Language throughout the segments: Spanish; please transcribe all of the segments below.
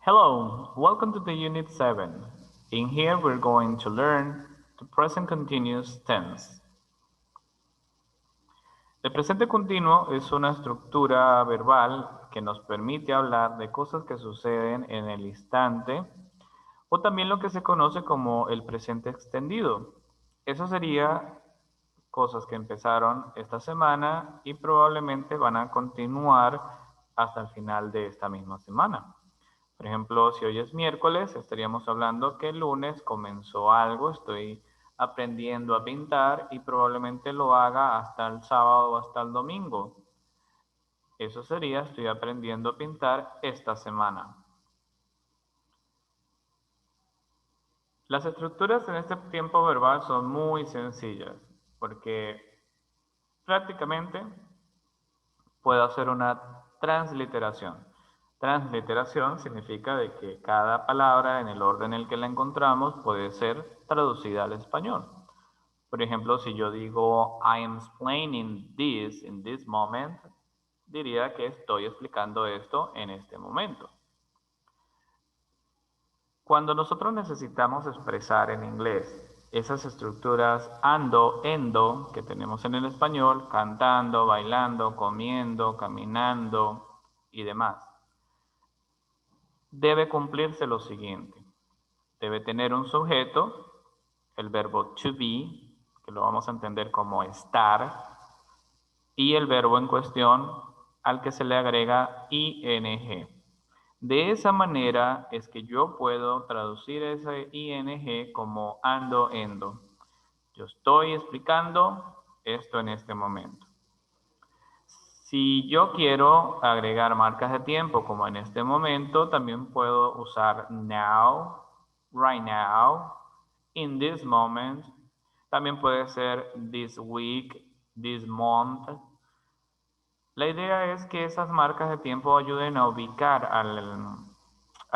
Hello, welcome to the Unit 7. In here we're going to learn the present continuous tense. El presente continuo es una estructura verbal que nos permite hablar de cosas que suceden en el instante o también lo que se conoce como el presente extendido. Eso sería cosas que empezaron esta semana y probablemente van a continuar hasta el final de esta misma semana. Por ejemplo, si hoy es miércoles, estaríamos hablando que el lunes comenzó algo, estoy aprendiendo a pintar y probablemente lo haga hasta el sábado o hasta el domingo. Eso sería, estoy aprendiendo a pintar esta semana. Las estructuras en este tiempo verbal son muy sencillas porque prácticamente puedo hacer una transliteración. Transliteración significa de que cada palabra en el orden en el que la encontramos puede ser traducida al español. Por ejemplo, si yo digo I am explaining this in this moment, diría que estoy explicando esto en este momento. Cuando nosotros necesitamos expresar en inglés esas estructuras ando, endo que tenemos en el español, cantando, bailando, comiendo, caminando y demás, debe cumplirse lo siguiente. Debe tener un sujeto, el verbo to be, que lo vamos a entender como estar, y el verbo en cuestión al que se le agrega ing. De esa manera es que yo puedo traducir ese ing como ando, endo. Yo estoy explicando esto en este momento. Si yo quiero agregar marcas de tiempo como en este momento, también puedo usar now, right now, in this moment. También puede ser this week, this month. La idea es que esas marcas de tiempo ayuden a ubicar a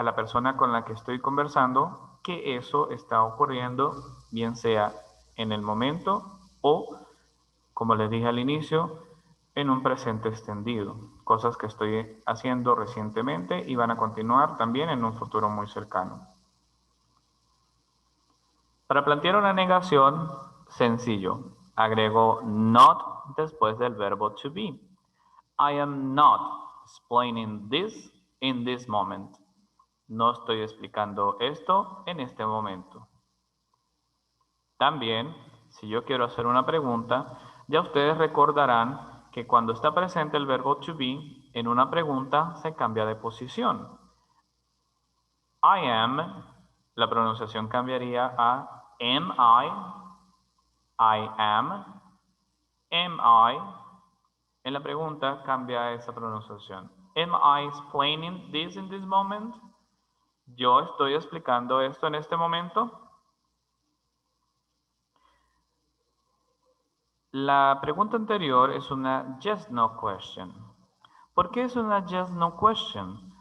la persona con la que estoy conversando que eso está ocurriendo, bien sea en el momento o, como les dije al inicio, en un presente extendido. Cosas que estoy haciendo recientemente y van a continuar también en un futuro muy cercano. Para plantear una negación, sencillo. Agrego not después del verbo to be. I am not explaining this in this moment. No estoy explicando esto en este momento. También, si yo quiero hacer una pregunta, ya ustedes recordarán que cuando está presente el verbo to be, en una pregunta se cambia de posición. I am, la pronunciación cambiaría a am I am I. En la pregunta cambia esa pronunciación. Am I explaining this in this moment? ¿Yo estoy explicando esto en este momento? La pregunta anterior es una yes-no question. ¿Por qué es una yes-no question?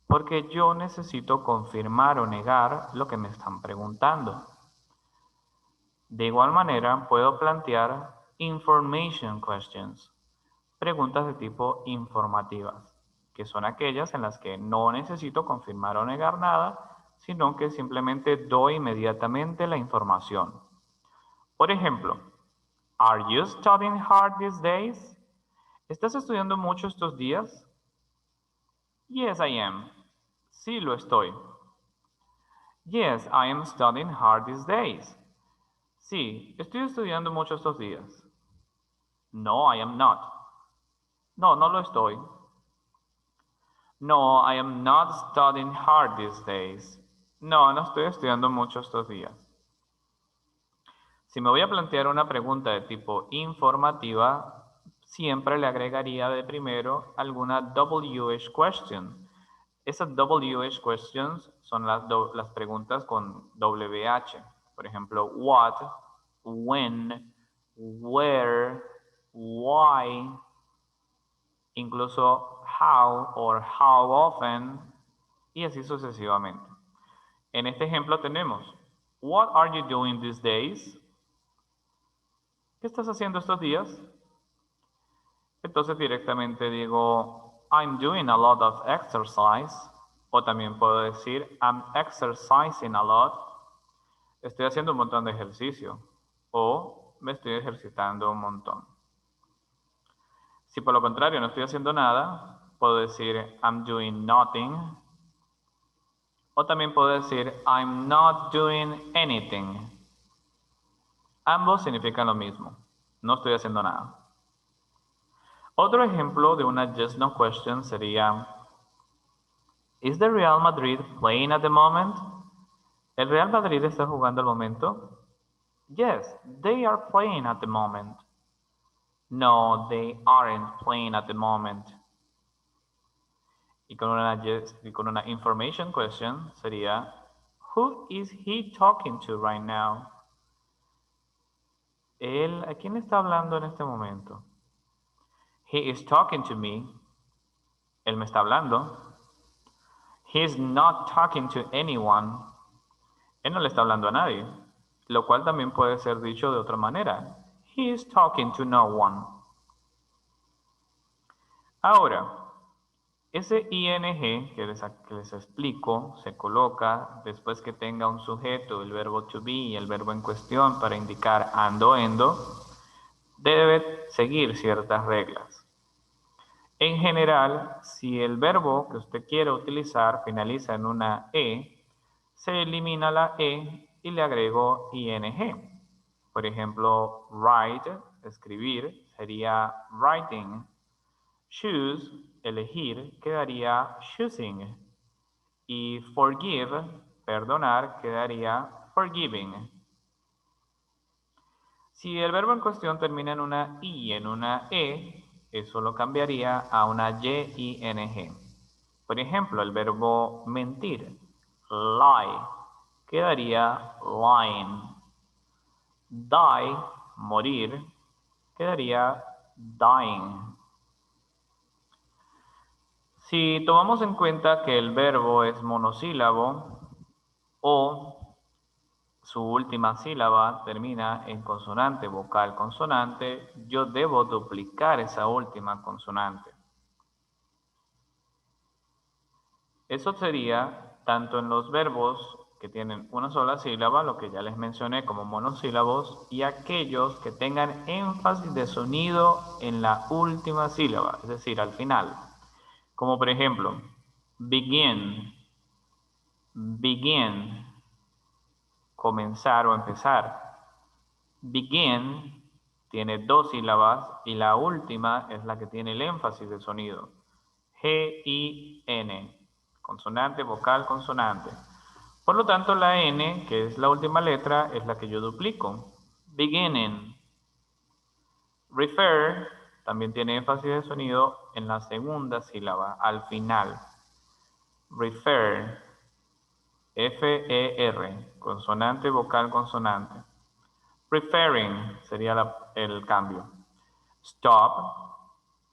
Porque yo necesito confirmar o negar lo que me están preguntando. De igual manera, puedo plantear information questions, preguntas de tipo informativas, que son aquellas en las que no necesito confirmar o negar nada, sino que simplemente doy inmediatamente la información. Por ejemplo, Are you studying hard these days? ¿Estás estudiando mucho estos días? Yes, I am. Sí, lo estoy. Yes, I am studying hard these days. Sí, estoy estudiando mucho estos días. No, I am not. No, no lo estoy. No, I am not studying hard these days. No, no estoy estudiando mucho estos días. Si me voy a plantear una pregunta de tipo informativa, siempre le agregaría de primero alguna WH question. Esas WH questions son las preguntas con WH. Por ejemplo, what, when, where, why, incluso how or how often, y así sucesivamente. En este ejemplo tenemos, what are you doing these days? ¿Qué estás haciendo estos días? Entonces directamente digo, I'm doing a lot of exercise O también puedo decir, I'm exercising a lot. Estoy haciendo un montón de ejercicio. O me estoy ejercitando un montón. Si por lo contrario no estoy haciendo nada, puedo decir, I'm doing nothing. O también puedo decir, I'm not doing anything. Ambos significan lo mismo. No estoy haciendo nada. Otro ejemplo de una yes no question sería, ¿Is the Real Madrid playing at the moment? ¿El Real Madrid está jugando al momento? Yes, they are playing at the moment. No, they aren't playing at the moment. Y con una information question sería, Who is he talking to right now? Él, ¿a quién está hablando en este momento? He is talking to me. Él me está hablando. He is not talking to anyone. Él no le está hablando a nadie. Lo cual también puede ser dicho de otra manera. He is talking to no one. Ahora, ese ing que les explico se coloca después que tenga un sujeto, el verbo to be y el verbo en cuestión para indicar ando, endo, debe seguir ciertas reglas. En general, si el verbo que usted quiere utilizar finaliza en una e, se elimina la e y le agrego ing. Por ejemplo, write, escribir, sería writing. Choose, elegir, quedaría choosing. Y forgive, perdonar, quedaría forgiving. Si el verbo en cuestión termina en una i y en una e, eso lo cambiaría a una y-ing. Por ejemplo, el verbo mentir, lie, quedaría lying. Die, morir, quedaría dying. Si tomamos en cuenta que el verbo es monosílabo o su última sílaba termina en consonante, vocal, consonante, yo debo duplicar esa última consonante. Eso sería tanto en los verbos que tienen una sola sílaba, lo que ya les mencioné como monosílabos, y aquellos que tengan énfasis de sonido en la última sílaba, es decir, al final. Como por ejemplo, begin, begin, comenzar o empezar. Begin tiene dos sílabas y la última es la que tiene el énfasis de sonido. G-I-N, consonante, vocal, consonante. Por lo tanto, la N, que es la última letra, es la que yo duplico. Beginning. Refer también tiene énfasis de sonido en la segunda sílaba, al final. Refer. F-E-R, consonante, vocal, consonante. Referring sería el cambio. Stop,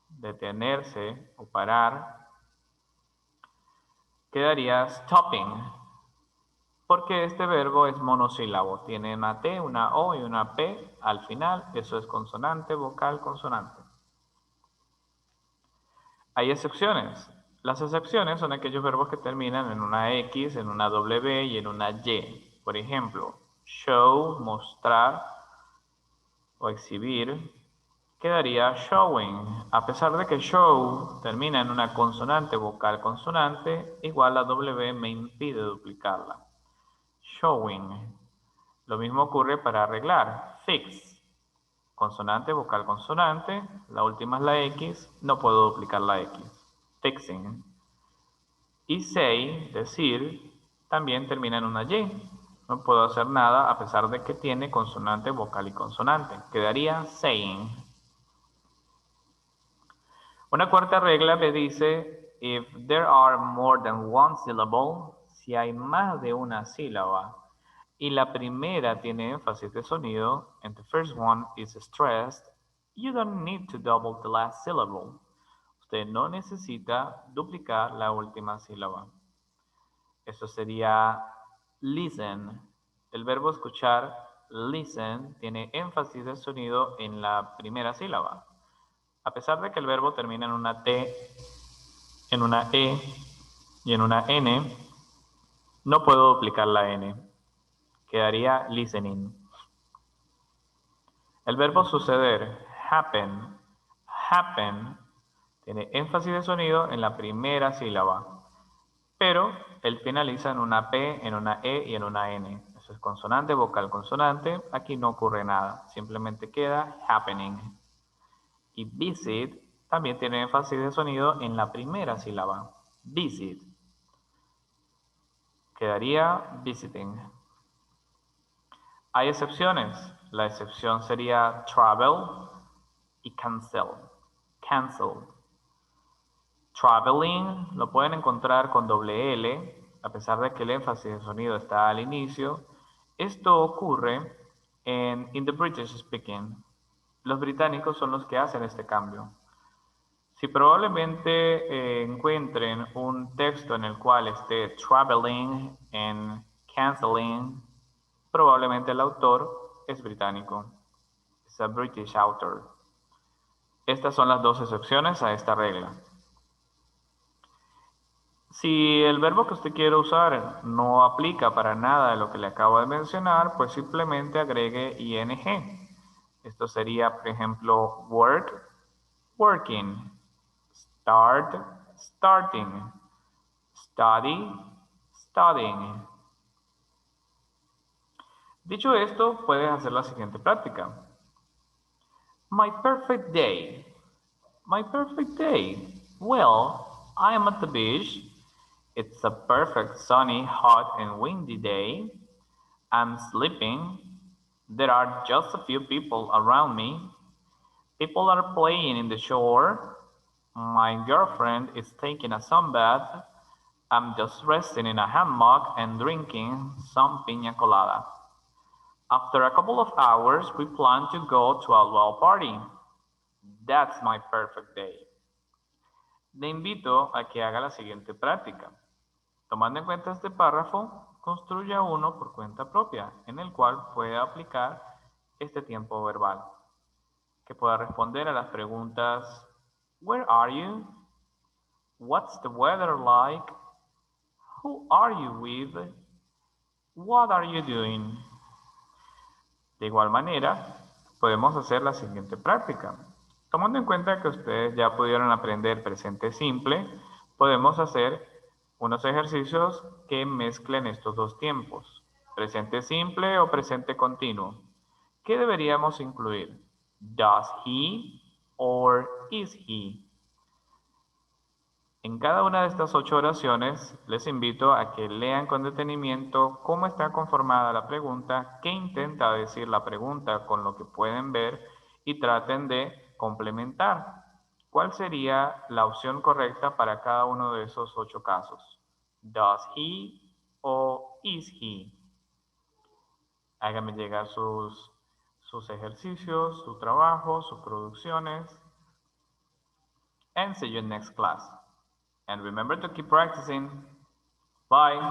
detenerse o parar, quedaría stopping, porque este verbo es monosílabo, tiene una T, una O y una P al final, eso es consonante, vocal, consonante. Hay excepciones. Las excepciones son aquellos verbos que terminan en una X, en una W y en una Y. Por ejemplo, show, mostrar o exhibir, quedaría showing. A pesar de que show termina en una consonante, vocal, consonante, igual la W me impide duplicarla. Showing. Lo mismo ocurre para arreglar. Fix. Consonante, vocal, consonante. La última es la X. No puedo duplicar la X. Fixing. Y say, decir, también termina en una Y. No puedo hacer nada a pesar de que tiene consonante, vocal y consonante. Quedaría saying. Una cuarta regla me dice, if there are more than one syllable, si hay más de una sílaba, y la primera tiene énfasis de sonido, and the first one is stressed, you don't need to double the last syllable. Usted no necesita duplicar la última sílaba. Eso sería listen. El verbo escuchar, listen, tiene énfasis de sonido en la primera sílaba. A pesar de que el verbo termina en una T, en una E Y en una N, no puedo duplicar la N. Quedaría listening. El verbo suceder, happen, happen, tiene énfasis de sonido en la primera sílaba, pero él finaliza en una P, en una E y en una N. Eso es consonante, vocal, consonante. Aquí no ocurre nada, simplemente queda happening. Y visit también tiene énfasis de sonido en la primera sílaba, visit. Quedaría visiting. Hay excepciones. La excepción sería travel y cancel. Cancel. Traveling lo pueden encontrar con doble L, a pesar de que el énfasis de sonido está al inicio. Esto ocurre in the British speaking. Los británicos son los que hacen este cambio. Si probablemente encuentren un texto en el cual esté traveling en canceling, probablemente el autor es británico. Es a British author. Estas son las dos excepciones a esta regla. Si el verbo que usted quiere usar no aplica para nada de lo que le acabo de mencionar, pues simplemente agregue ing. Esto sería, por ejemplo, work, working, start, starting, study, studying. Dicho esto, puedes hacer la siguiente práctica. My perfect day. My perfect day. Well, I am at the beach. It's a perfect sunny, hot, and windy day. I'm sleeping. There are just a few people around me. People are playing in the shore. My girlfriend is taking a sunbath. I'm just resting in a hammock and drinking some piña colada. After a couple of hours, we plan to go to a well party. That's my perfect day. Le invito a que haga la siguiente práctica. Tomando en cuenta este párrafo, construya uno por cuenta propia, en el cual pueda aplicar este tiempo verbal. Que pueda responder a las preguntas: Where are you? What's the weather like? Who are you with? What are you doing? De igual manera, podemos hacer la siguiente práctica. Tomando en cuenta que ustedes ya pudieron aprender presente simple, podemos hacer unos ejercicios que mezclen estos dos tiempos, presente simple o presente continuo. ¿Qué deberíamos incluir? Does he or is he? En cada una de estas 8 oraciones, les invito a que lean con detenimiento cómo está conformada la pregunta, qué intenta decir la pregunta con lo que pueden ver y traten de complementar. ¿Cuál sería la opción correcta para cada uno de esos 8 casos? Does he o is he? Háganme llegar sus ejercicios, su trabajo, sus producciones. And see you in next class. And remember to keep practicing. Bye.